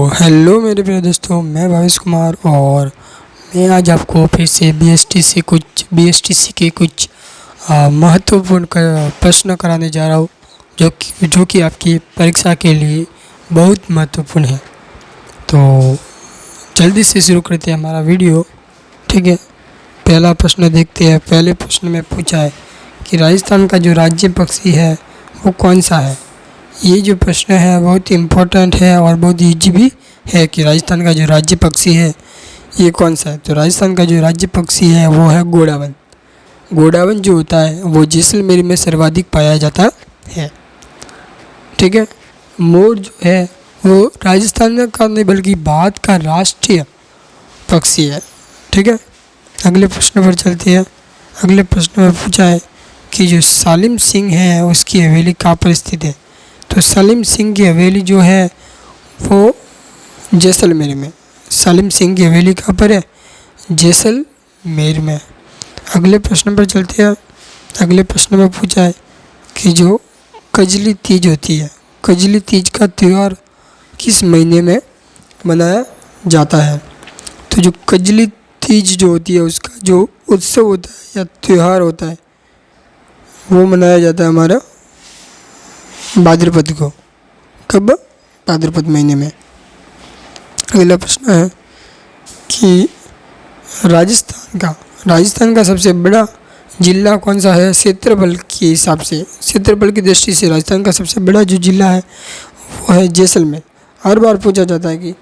Hello मेरे प्रिय दोस्तों, मैं भावेश कुमार और मैं आज आपको फिर से बीएसटीसी के कुछ महत्वपूर्ण प्रश्न कराने जा रहा हूँ जो कि आपकी परीक्षा के लिए बहुत महत्वपूर्ण है। तो जल्दी से शुरू करते हैं हमारा वीडियो। ठीक है, पहला प्रश्न देखते हैं। पहले प्रश्न में पूछा है कि राजस्थान का जो राज्य पक्षी है वो कौन सा है। ये जो प्रश्न है बहुत इम्पोर्टेंट है और बहुत इजी भी है कि राजस्थान का जो राज्य पक्षी है ये कौन सा है। तो राजस्थान का जो राज्य पक्षी है वो है गोडावन। गोडावन जो होता है वो जैसलमेर में सर्वाधिक पाया जाता है। ठीक है, मोर जो है वो राजस्थान का नहीं बल्कि भारत का राष्ट्रीय पक्षी है। ठीक है, अगले प्रश्न पर चलते हैं। अगले प्रश्न में पूछा है कि जो सालिम सिंह है उसकी हवेली कहाँ पर स्थित है। तो सालिम सिंह की हवेली जो है वो जैसलमेर में। सालिम सिंह की हवेली कहाँ पर है? जैसलमेर में। अगले प्रश्न पर चलते हैं। अगले प्रश्न में पूछा है कि जो कजली तीज होती है, कजली तीज का त्यौहार किस महीने में मनाया जाता है। तो जो कजली तीज जो होती है उसका जो उत्सव होता है या त्यौहार होता है वो मनाया जाता है हमारा भाद्रपद को। कब? भाद्रपद महीने में। अगला प्रश्न है कि राजस्थान का सबसे बड़ा जिला कौन सा है क्षेत्रफल के हिसाब से। क्षेत्रफल की दृष्टि से राजस्थान का सबसे बड़ा जो जिला है वो है जैसलमेर। हर बार पूछा जाता है कि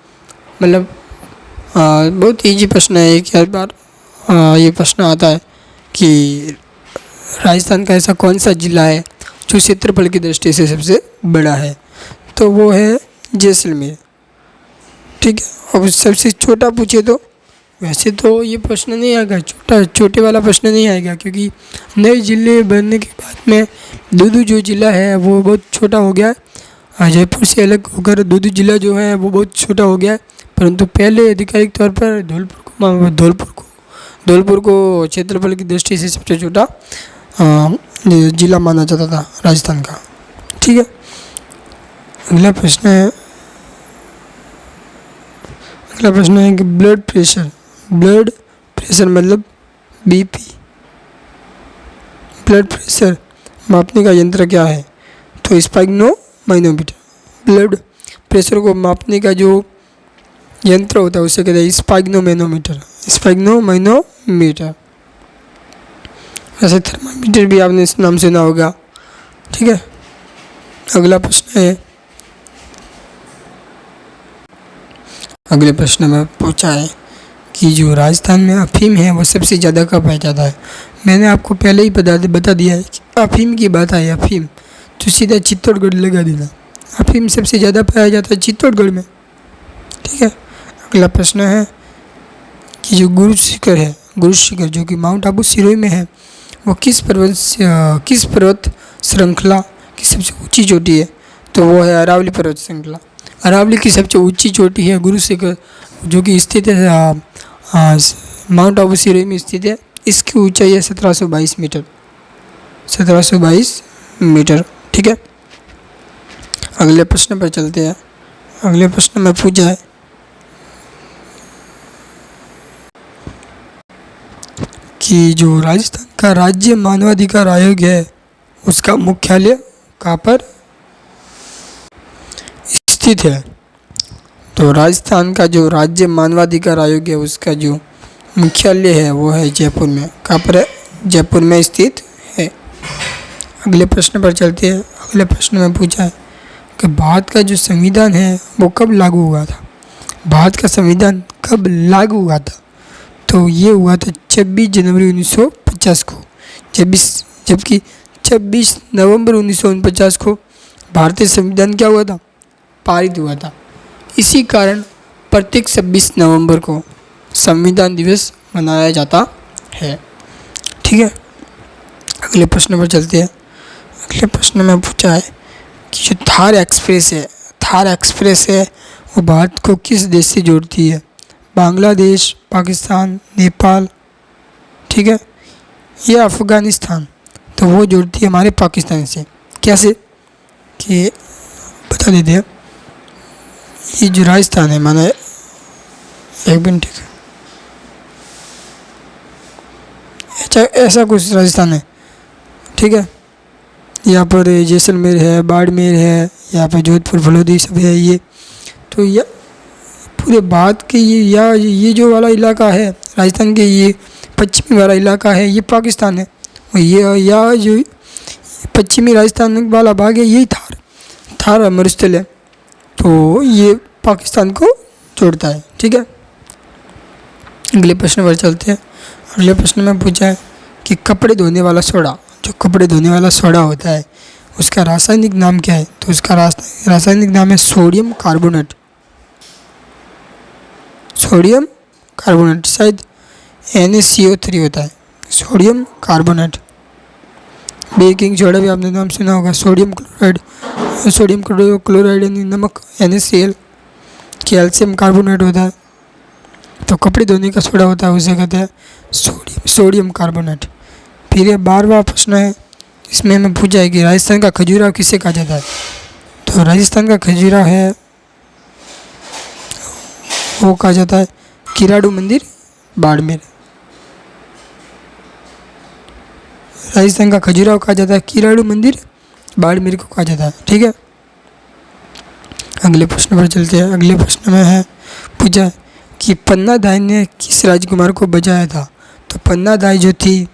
मतलब बहुत इजी प्रश्न है कि हर बार ये प्रश्न आता है कि राजस्थान का ऐसा कौन सा जिला है जो क्षेत्रफल की दृष्टि से सबसे बड़ा है। तो वो है जैसलमेर। ठीक है, अब सबसे छोटा पूछे तो वैसे तो ये प्रश्न नहीं आएगा, छोटे वाला प्रश्न नहीं आएगा क्योंकि नए जिले बनने के बाद में दूदू जो जिला है वो बहुत छोटा हो गया है। जयपुर से अलग होकर दूदू जिला जो है वो बहुत छोटा हो गया है। परंतु पहले आधिकारिक तौर पर धौलपुर को क्षेत्रफल की दृष्टि से सबसे छोटा जिला माना जाता था राजस्थान का। ठीक है, अगला प्रश्न है कि ब्लड प्रेशर मतलब बीपी, ब्लड प्रेशर मापने का यंत्र क्या है। तो स्पाइग्नोमैनोमीटर। ब्लड प्रेशर को मापने का जो यंत्र होता है उसे कहते हैं स्पाइग्नोमैनोमीटर। ऐसे थर्मामीटर भी आपने इस नाम सुना होगा। ठीक है, अगला प्रश्न है। अगले प्रश्न में पूछा है कि जो राजस्थान में अफीम है वो सबसे ज़्यादा कहाँ पाया जाता है। मैंने आपको पहले ही बता दिया है कि अफीम की बात आई, अफीम तो सीधा चित्तौड़गढ़ लगा देना। अफीम सबसे ज़्यादा पाया जाता है चित्तौड़गढ़ में। ठीक है, अगला प्रश्न है कि जो गुरु शिखर जो कि माउंट आबू सिरोही में है वो किस पर्वत श्रृंखला की सबसे ऊंची चोटी है। तो वो है अरावली पर्वत श्रृंखला। अरावली की सबसे ऊंची चोटी है गुरु शिखर जो कि स्थित है माउंट आबू सिरोही में स्थित है। इसकी ऊंचाई है 1722 मीटर। ठीक है, अगले प्रश्न पर चलते हैं। अगले प्रश्न में पूछा है कि जो राजस्थान का राज्य मानवाधिकार आयोग है उसका मुख्यालय कहाँ पर स्थित है। तो राजस्थान का जो राज्य मानवाधिकार आयोग है उसका जो मुख्यालय है वो है जयपुर में। कहाँ पर है? जयपुर में स्थित है। अगले प्रश्न पर चलते हैं। अगले प्रश्न में पूछा है कि भारत का जो संविधान है वो कब लागू हुआ था। भारत का संविधान कब लागू हुआ था। तो ये हुआ था 26 जनवरी 1950 को, जबकि 26 नवंबर 1949 को भारतीय संविधान क्या हुआ था? पारित हुआ था। इसी कारण प्रत्येक 26 नवंबर को संविधान दिवस मनाया जाता है। ठीक है, अगले प्रश्न पर चलते हैं। अगले प्रश्न में पूछा है कि जो थार एक्सप्रेस है वो भारत को किस देश से जोड़ती है। बांग्लादेश, पाकिस्तान, नेपाल, ठीक है, या अफ़गानिस्तान। तो वो जोड़ती है हमारे पाकिस्तान से। कैसे कि बता देते हैं। ये जो राजस्थान है, माना एक मिनट, ठीक है, अच्छा ऐसा कुछ राजस्थान है, ठीक है। यहाँ पर जैसलमेर है, बाड़मेर है, यहाँ पर जोधपुर फलोदी सब है। ये तो ये पूरे भारत के ये जो वाला इलाका है राजस्थान के, ये पश्चिमी वाला इलाका है, ये पाकिस्तान है। और ये या जो पश्चिमी राजस्थान वाला भाग है, यही थार मरुस्थल है, तो ये पाकिस्तान को जोड़ता है, ठीक है। अगले प्रश्न पर चलते हैं। अगले प्रश्न में पूछा है कि कपड़े धोने वाला सोडा, जो कपड़े धोने वाला सोडा होता है उसका रासायनिक नाम क्या है? तो उसका रासायनिक नाम है सोडियम कार्बोनेट। सोडियम कार्बोनेट, शायद NaCO3 होता है, सोडियम कार्बोनेट। बेकिंग सोडा भी आपने नाम सुना होगा, सोडियम क्लोराइड यानी नमक NaCl। कैल्शियम कार्बोनेट होता है। तो कपड़े धोने का सोडा होता है उसे कहते हैं सोडियम कार्बोनेट। फिर ये 12वां प्रश्न है, इसमें हमें पूछा है कि राजस्थान का खजुराहो किसे कहा जाता है? तो राजस्थान का खजुराहो है, वो कहा जाता है किराड़ू मंदिर बाड़मेर। राजस्थान का खजुराहो कहा जाता है किराड़ू मंदिर बाड़मेर को कहा जाता है, ठीक है। अगले प्रश्न पर चलते हैं। अगले प्रश्न में है पूछा है कि पन्नाधाय ने किस राजकुमार को बचाया था? तो पन्नाधाय जो थी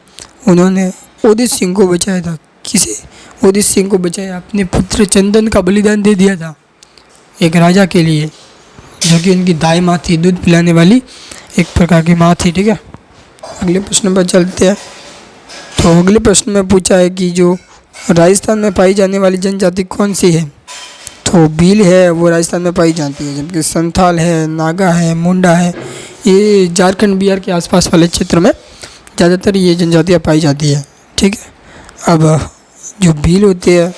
उन्होंने उदित सिंह को बचाया था। किसे? उदित सिंह को बचाया, अपने पुत्र चंदन का बलिदान दे दिया था एक राजा के लिए, जो कि उनकी दाई माँ थी, दूध पिलाने वाली एक प्रकार की माँ थी, ठीक है। अगले प्रश्न पर चलते हैं। तो अगले प्रश्न में पूछा है कि जो राजस्थान में पाई जाने वाली जनजाति कौन सी है? तो भील है, वो राजस्थान में पाई जाती है, जबकि संथाल है, नागा है, मुंडा है, ये झारखंड बिहार के आसपास वाले क्षेत्र में ज़्यादातर ये जनजातियाँ पाई जाती है, ठीक है। अब जो भील होते हैं,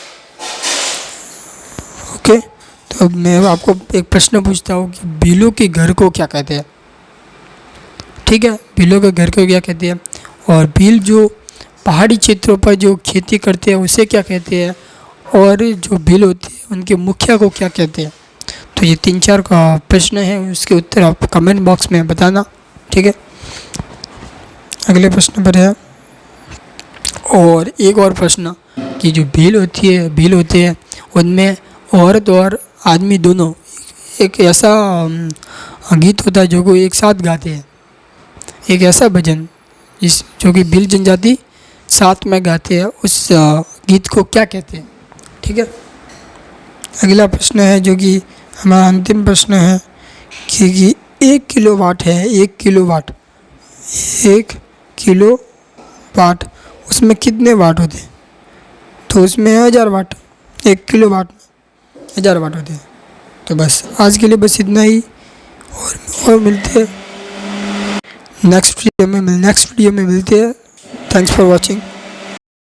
ओके, तो मैं आपको एक प्रश्न पूछता हूँ कि भीलों के घर को क्या कहते हैं? ठीक है, भीलों के घर को क्या कहते हैं? और भील जो पहाड़ी क्षेत्रों पर जो खेती करते हैं उसे क्या कहते हैं? और जो भील होते हैं उनके मुखिया को क्या कहते हैं? तो ये 3-4 का प्रश्न है, उसके उत्तर आप कमेंट बॉक्स में बताना, ठीक है। अगले प्रश्न पर है और एक और प्रश्न कि जो भील होते हैं उनमें औरत और आदमी दोनों एक ऐसा गीत होता है जो को एक साथ गाते हैं, एक ऐसा भजन जो कि भील जनजाति साथ में गाते हैं, उस गीत को क्या कहते हैं? ठीक है। अगला प्रश्न है जो कि हमारा अंतिम प्रश्न है कि 1 किलोवाट है, 1 किलोवाट उसमें कितने वाट होते हैं? तो उसमें 1000 वाट, 1 किलोवाट में 1000 वाट होते हैं। तो बस आज के लिए बस इतना ही, और मिलते हैं नेक्स्ट वीडियो में मिलते हैं। Thanks for watching.